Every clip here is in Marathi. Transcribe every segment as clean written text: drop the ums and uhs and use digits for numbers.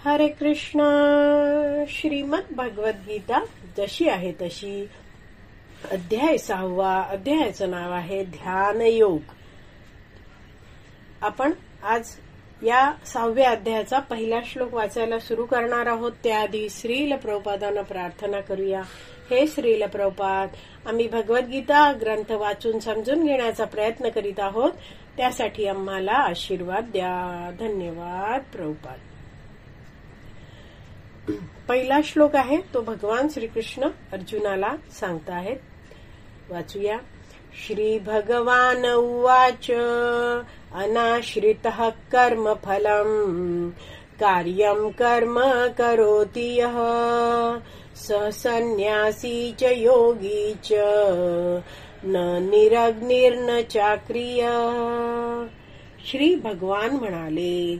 हरे कृष्ण. श्रीमद भगवद गीता जशी आहे तशी, अध्याय 6. अध्यायाचं नाव आहे ध्यान योग. आपण आज या 6व्या अध्यायाचा पहिला श्लोक वाचायला सुरू करणार आहोत. त्याआधी श्रील प्रभुपादांना प्रार्थना करूया. हे श्रील प्रभुपाद, आम्ही भगवद्गीता ग्रंथ वाचून समजून घेण्याचा प्रयत्न करीत आहोत. त्यासाठी आम्हाला आशीर्वाद द्या. धन्यवाद प्रभुपाद. पहिला श्लोक आहे तो भगवान श्रीकृष्ण अर्जुनाला सांगताहेत. वाचूया. श्री भगवान उवाच अनाश्रितः कर्मफलम् कार्यं कर्म करोति यः स संन्यासी च योगी च न निरग्निर्न चाक्रिय. श्री भगवान म्हणाले,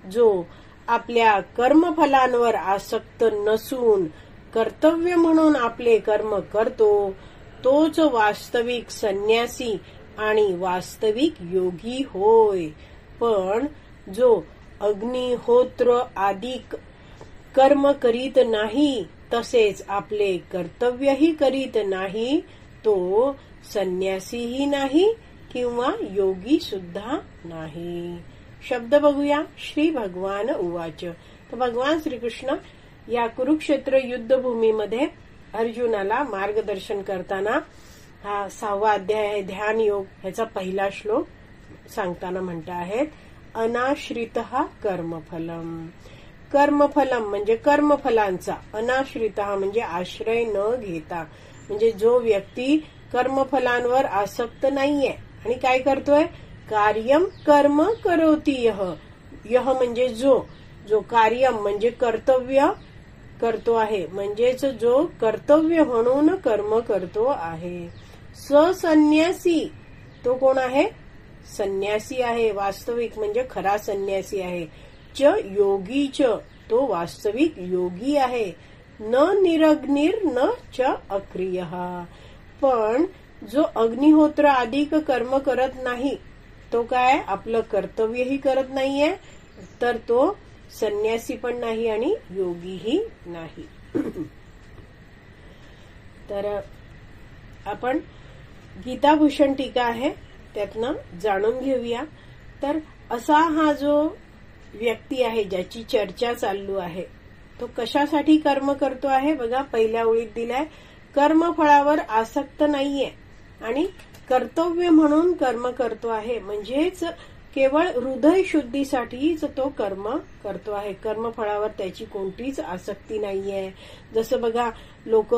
जो आपल्या कर्मफलांवर आसक्त नसून कर्तव्य म्हणून आपले कर्म करतो, तोच वास्तविक संन्यासी आणि वास्तविक योगी होय. पण जो अग्निहोत्र आदी कर्म करीत नाही, तसेच आपले कर्तव्यही करीत नाही, तो संन्यासीही नाही किंवा योगी सुद्धा नाही. शब्द बघूया. श्री भगवान उवाच. तर भगवान श्रीकृष्ण या कुरुक्षेत्र युद्धभूमीमध्ये अर्जुनाला मार्गदर्शन करताना हा 6वा अध्याय आहे ध्यान योग. ह्याचा पहिला श्लोक सांगताना म्हणत आहेत, अनाश्रितः कर्मफलम. कर्मफलम म्हणजे कर्मफलांचा, अनाश्रितः म्हणजे आश्रय न घेता, म्हणजे जो व्यक्ती कर्मफलांवर आसक्त नाहीये आणि काय करतोय, कार्यम कर्म करोति यः. यः म्हणजे जो कार्यम म्हणजे कर्तव्य करतो आहे, म्हणजेच जो कर्तव्य म्हणून कर्म करतो आहे. संन्यासी तो कोण आहे, संन्यासी आहे, वास्तविक म्हणजे खरा संन्यासी आहे. च योगी च तो वास्तविक योगी आहे. न निरग्निर न च अक्रिय. पण जो अग्निहोत्र अधिक कर्म करत नाही, तो काय आपलं कर्तव्यही करत नाहीये, तर तो संन्यासी पण नाही आणि योगीही नाही. तर आपण गीताभूषण टीका आहे त्यातनं जाणून घेऊया. तर असा हा जो व्यक्ती आहे ज्याची चर्चा चालू आहे, तो कशासाठी कर्म करतो आहे बघा. पहिल्या ओळीत दिलाय, कर्मफळावर आसक्त नाहीये आणि कर्तव्य म्हणून कर्म करतो आहे, म्हणजेच केवळ हृदय शुद्धीसाठीच तो कर्म करतो आहे. कर्मफळावर त्याची कोणतीच आसक्ती नाहीये. जसं बघा, लोक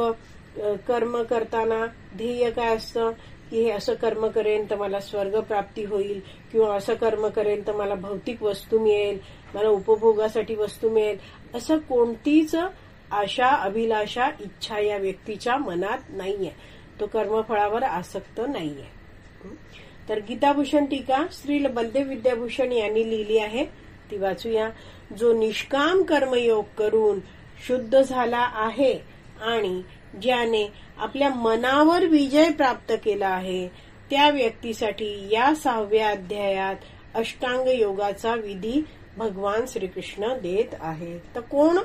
कर्म करताना ध्येय काय असतं की हे असं कर्म करेन तर मला स्वर्ग प्राप्ती होईल, किंवा असं कर्म करेन तर मला भौतिक वस्तू मिळेल, मला उपभोगासाठी वस्तू मिळेल, असं कोणतीच आशा, अभिलाषा, इच्छा या व्यक्तीच्या मनात नाहीये. तो कर्मफळावर आसक्त नाहीये. तर गीताभूषण टीका श्रील बलदेव विद्याभूषण यांनी लिहिली आहे, ती वाचूया. जो निष्काम कर्मयोग करून शुद्ध झाला आहे आणि ज्याने आपल्या मनावर विजय प्राप्त केला आहे, त्या व्यक्तीसाठी या 6व्या अध्यायात अष्टांग योगाचा विधी भगवान श्रीकृष्ण देत आहे. तर कोण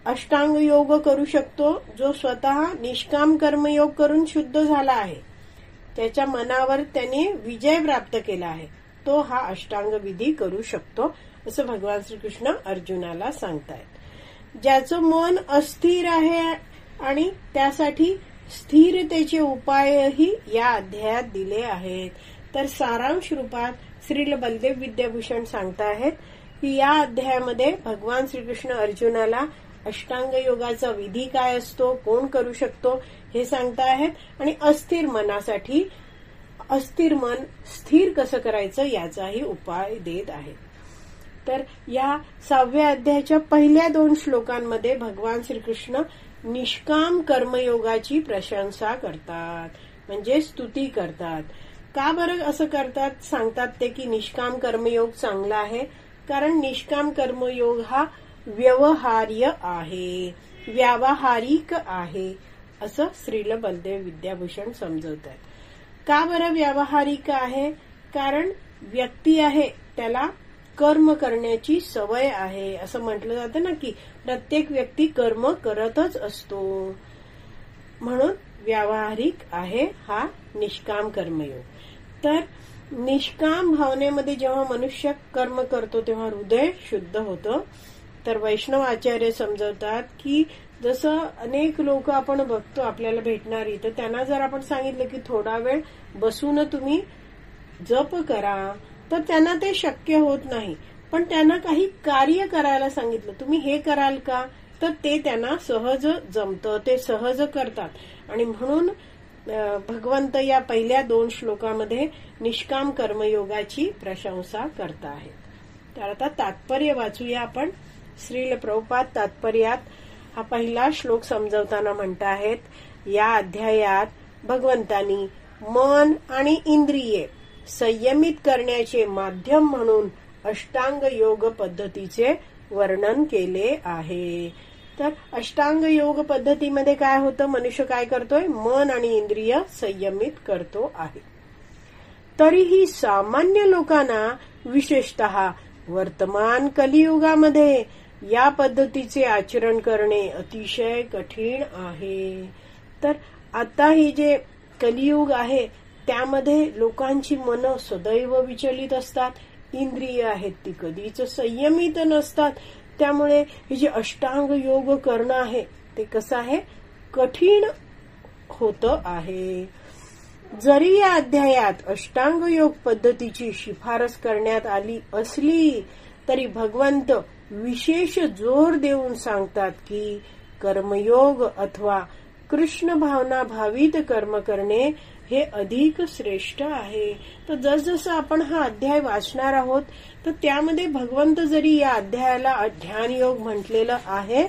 अष्टांग योग करू शकतो, जो स्वतः निष्काम कर्मयोग करून शुद्ध झाला आहे, त्याच्या मनावर त्याने विजय प्राप्त केला आहे, तो हा अष्टांग विधी करू शकतो, असं भगवान श्रीकृष्ण अर्जुनाला सांगतायत. ज्याचं मन अस्थिर आहे आणि त्यासाठी स्थिरतेचे उपायही या अध्यायात दिले आहेत. तर सारांश रूपात श्रील बलदेव विद्याभूषण सांगताहेत की या अध्यायामध्ये भगवान श्रीकृष्ण अर्जुनाला अष्टांग योगाचा विधी काय असतो, कोण करू शकतो हे सांगता आहेत, आणि अस्थिर मनासाठी अस्थिर मन स्थिर कसं करायचं याचाही उपाय देत आहेत. तर या 6व्या अध्यायाच्या पहिल्या 2 श्लोकांमध्ये भगवान श्रीकृष्ण निष्काम कर्मयोगाची प्रशंसा करतात, म्हणजे स्तुती करतात. का बरं असं करतात, सांगतात ते की निष्काम कर्मयोग चांगला आहे, कारण निष्काम कर्मयोग हा व्यवहार्य आहे, व्यावहारिक आहे, असं श्रील बलदेव विद्याभूषण समजवतात. का बरं व्यावहारिक आहे, कारण व्यक्ती आहे त्याला कर्म करण्याची सवय आहे. असं म्हटलं जातं ना की प्रत्येक व्यक्ती कर्म करतच असतो. म्हणून व्यावहारिक आहे हा निष्काम कर्मयोग. तर निष्काम भावनेमध्ये जेव्हा मनुष्य कर्म करतो तेव्हा हृदय शुद्ध होतं. तर वैष्णव आचार्य समजवतात की जसं अनेक लोक आपण बघतो आपल्याला भेटणारी, तर त्यांना जर आपण सांगितलं की थोडा वेळ बसून तुम्ही जप करा, तर त्यांना ते शक्य होत नाही. पण त्यांना काही कार्य करायला सांगितलं, तुम्ही हे कराल का, तर ते त्यांना सहज जमतं, ते सहज करतात. आणि म्हणून भगवंत या पहिल्या 2 श्लोकामध्ये निष्काम कर्मयोगाची प्रशंसा करत आहेत. तर आता तात्पर्य वाचूया आपण. श्रील प्रभुपाद तात्पर्यात हा पहिला श्लोक समजवताना म्हणत आहेत, या अध्यायात भगवंतांनी मन आणि इंद्रिये संयमित करण्याचे माध्यम म्हणून अष्टांग योग पद्धतीचे वर्णन केले आहे. तर अष्टांग योग पद्धतीमध्ये काय होतं, मनुष्य काय करतोय, मन आणि इंद्रिय संयमित करतो आहे. तरीही सामान्य लोकांना विशेषतः वर्तमान कलियुगामध्ये या पद्धतीचे आचरण करणे अतिशय कठीण आहे. तर आता हे जे कलियुग आहे त्यामध्ये लोकांची मनं सदैव विचलित असतात, इंद्रिय आहेत ती कधीच संयमित नसतात. त्यामुळे हे जे अष्टांग योग करणं आहे ते कसं आहे, कठीण होतं आहे. जरी या अध्यायात अष्टांग योग पद्धतीची शिफारस करण्यात आली असली तरी भगवंत विशेष जोर देऊन सांगतात की कर्मयोग अथवा कृष्ण भावना भावित कर्म करणे हे अधिक श्रेष्ठ आहे. तर जसजसं आपण हा अध्याय वाचणार आहोत तर त्यामध्ये भगवंत जरी या अध्यायाला ध्यान योग म्हटलेलं आहे,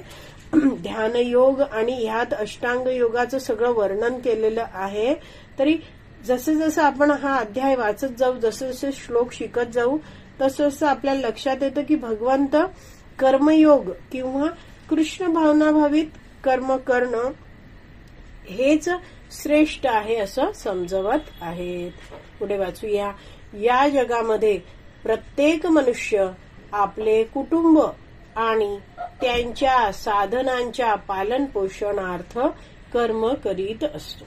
ध्यान योग आणि ह्यात अष्टांग योगाचं सगळं वर्णन केलेलं आहे, तरी जसं जसं आपण हा अध्याय वाचत जाऊ, जसं जसं श्लोक शिकत जाऊ तसं तसं आपल्याला लक्षात येतं की भगवंत कर्मयोग किंवा कृष्ण भावनाभावित कर्म करणं हेच श्रेष्ठ आहे असं समजवत आहेत. पुढे वाचूया. या जगामध्ये प्रत्येक मनुष्य आपले कुटुंब आणि त्यांच्या साधनांच्या पालन पोषणार्थ कर्म करीत असतो.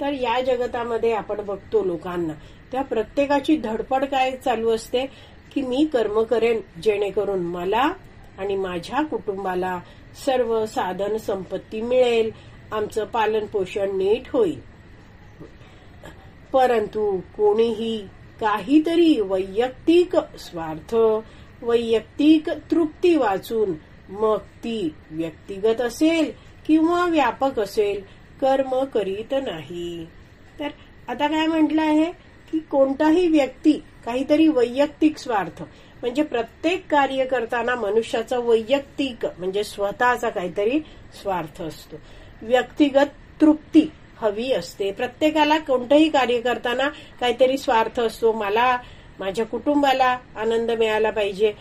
तर या जगतामध्ये आपण बघतो लोकांना, त्या प्रत्येकाची धडपड काय चालू असते की मी कर्म करेन जेणेकरून मला आणि माझ्या कुटुंबाला सर्व साधन संपत्ती मिळेल, आमचं पालन पोषण नीट होईल. परंतु कोणीही काहीतरी वैयक्तिक स्वार्थ, वैयक्तिक तृप्ती वाचून, मग ती व्यक्तिगत असेल किंवा व्यापक असेल, कर्म करीत नाही. तर आता काय म्हटलं आहे की कोणताही व्यक्ती काहीतरी वैयक्तिक स्वार्थ, म्हणजे प्रत्येक कार्य करताना मनुष्याचा वैयक्तिक म्हणजे स्वतःचा काहीतरी स्वार्थ असतो. व्यक्तिगत तृप्ती हवी असते. प्रत्येकाला कोणतंही कार्य करताना काहीतरी स्वार्थ असतो. मला माझ्या कुटुंबाला आनंद मिळाला पाहिजे,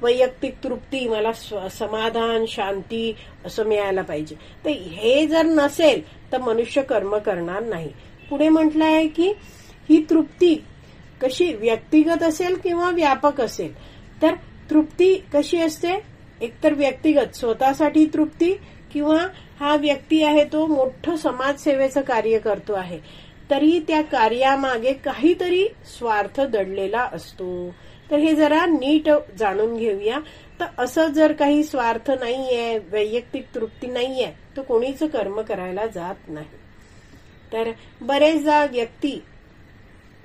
वैयक्तिक तृप्ती, मला समाधान शांती असं मिळायला पाहिजे. तर हे जर नसेल तर मनुष्य कर्म करणार नाही. पुढे म्हटलं आहे की ही तृप्ती कशी व्यक्तिगत असेल किंवा व्यापक असेल. तर तृप्ती कशी असते, एकतर व्यक्तिगत स्वतःसाठी तृप्ती, किंवा हा व्यक्ती आहे तो मोठं समाजसेवेचं कार्य करतो आहे तरी त्या कार्यामागे काहीतरी स्वार्थ दडलेला असतो. तर हे जरा नीट जाणून घेऊया. तर असं जर काही स्वार्थ नाहीये, वैयक्तिक तृप्ती नाहीये, तर कोणीच कर्म करायला जात नाही. तर बरेचदा व्यक्ती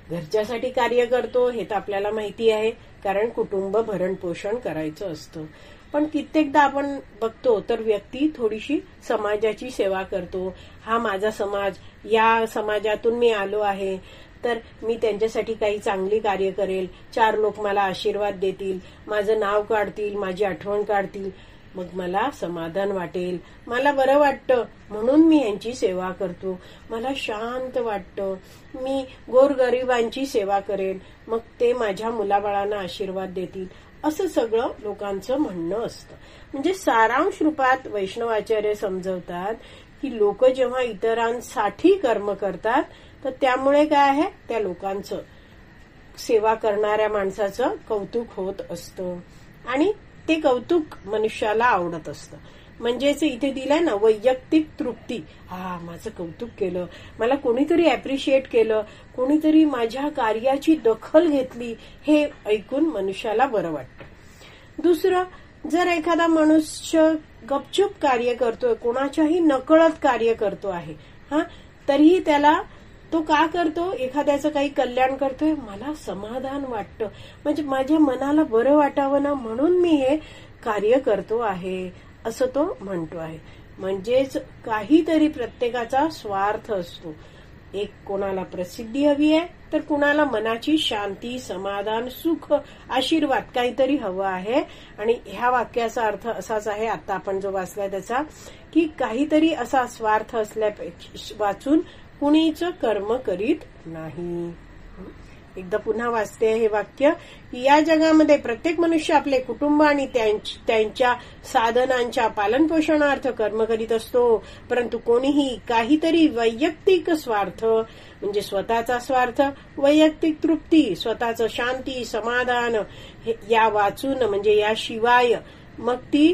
घरच्यासाठी कार्य करतो हे तर आपल्याला माहिती आहे, कारण कुटुंब भरण पोषण करायचं असतं. पण कित्येकदा आपण बघतो तर व्यक्ती थोडीशी समाजाची सेवा करतो. हा माझा समाज, या समाजातून मी आलो आहे, तर मी त्यांच्यासाठी काही चांगली कार्य करेल, 4 लोक मला आशीर्वाद देतील, माझं नाव काढतील, माझी आठवण काढतील, मग मला समाधान वाटेल, मला बरं वाटतं म्हणून मी यांची सेवा करतो, मला शांत वाटतं, मी गोरगरिबांची सेवा करेन, मग ते माझ्या मुलाबाळांना आशीर्वाद देतील, असं सगळं लोकांचं म्हणणं असतं. म्हणजे सारांश रूपात वैष्णवाचार्य समजवतात की लोक जेव्हा इतरांसाठी कर्म करतात तर त्यामुळे काय आहे, त्या लोकांचं सेवा करणाऱ्या माणसाचं कौतुक होत असतं आणि ते कौतुक मनुष्याला आवडत असतं. म्हणजेच इथे दिलंय ना वैयक्तिक तृप्ती. माझं कौतुक केलं, मला कोणीतरी अप्रिशिएट केलं, कोणीतरी माझ्या कार्याची दखल घेतली, हे ऐकून मनुष्याला बरं वाटतं. दुसरं, जर एखादा मनुष्य गपचूप कार्य करतोय, कोणाच्याही नकळत कार्य करतो आहे, तरीही त्याला तो का करतो, एखाद्याचं काही कल्याण करतोय, मला समाधान वाटतं, म्हणजे माझ्या मनाला बरं वाटावं ना म्हणून मी हे कार्य करतो आहे, असं तो म्हणतो आहे. म्हणजेच काहीतरी प्रत्येकाचा स्वार्थ असतो. एक कोणाला प्रसिद्धी हवी आहे, तर कुणाला मनाची शांती, समाधान, सुख, आशीर्वाद काहीतरी हवं आहे. आणि ह्या वाक्याचा अर्थ असाच आहे, आता आपण जो वाचलाय त्याचा, की काहीतरी असा स्वार्थ असल्यापेक्षा वाचून कुणीच कर्म करीत नाही. एकदा पुन्हा वाचते हे वाक्य, की या जगामध्ये प्रत्येक मनुष्य आपले कुटुंब आणि त्यांच्या साधनांच्या पालनपोषणार्थ कर्म करीत असतो, परंतु कोणीही काहीतरी वैयक्तिक स्वार्थ, म्हणजे स्वतःचा स्वार्थ, वैयक्तिक तृप्ती, स्वतःचं शांती, समाधान या वाचून, म्हणजे याशिवाय मग ती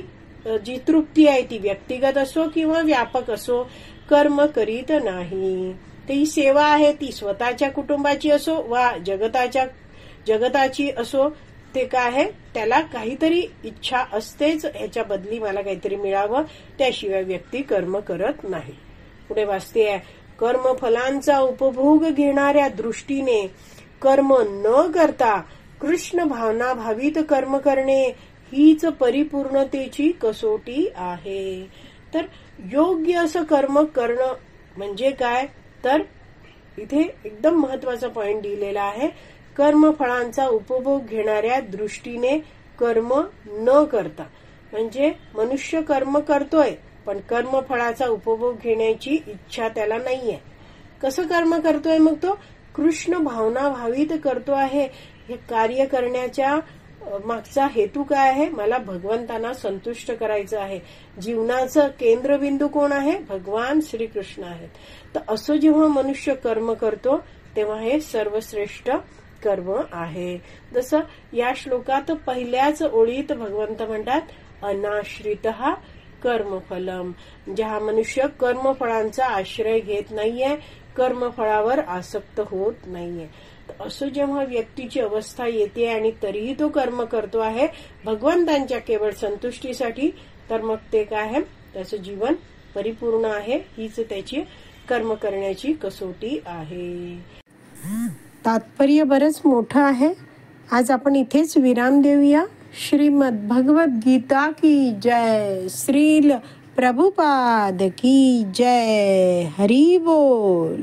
जी तृप्ती आहे ती व्यक्तिगत असो किंवा व्यापक असो, कर्म करीत नाही. ती सेवा आहे, ती स्वतःच्या कुटुंबाची असो वा जगताची असो, ते काय आहे, त्याला काहीतरी इच्छा असतेच, ह्याच्या बदली मला काहीतरी मिळावं, त्याशिवाय व्यक्ती कर्म करत नाही. पुढे वाचते आहे, कर्मफलांचा उपभोग घेणाऱ्या दृष्टीने कर्म न करता कृष्ण भावना भावित कर्म करणे हीच परिपूर्णतेची कसोटी आहे. तर योग्य असं कर्म करणं म्हणजे काय, तर इथे एकदम महत्वाचा पॉइंट दिलेला आहे, कर्मफळांचा उपभोग घेणाऱ्या दृष्टीने कर्म न करता. म्हणजे मनुष्य कर्म करतोय, पण कर्मफळाचा उपभोग घेण्याची इच्छा त्याला नाहीये. कसं कर्म करतोय मग तो, कृष्ण भावना भावित करतो आहे. हे कार्य करण्याच्या मागचा हेतू काय आहे, मला भगवंतांना संतुष्ट करायचं आहे. जीवनाचं केंद्रबिंदू कोण आहे, भगवान श्रीकृष्ण आहेत. तर असं जेव्हा मनुष्य कर्म करतो तेव्हा हे सर्वश्रेष्ठ कर्म आहे. जसं या श्लोकात पहिल्याच ओळीत भगवंत म्हणतात, अनाश्रितः कर्मफलम, म्हणजे हा मनुष्य कर्मफळांचा आश्रय घेत नाहीये, कर्मफळावर आसक्त होत नाहीये. असं जेव्हा व्यक्तीची अवस्था येते आणि तरीही तो कर्म करतो आहे भगवंतांच्या केवळ संतुष्टीसाठी, तर मग ते काय आहे, त्याचं जीवन परिपूर्ण आहे. हीच त्याची कर्म करण्याची कसोटी आहे. तात्पर्य बरंच मोठं आहे. आज आपण इथेच विराम देऊया. श्रीमद भगवद गीता की जय. श्रील प्रभुपाद की जय. हरी बोल.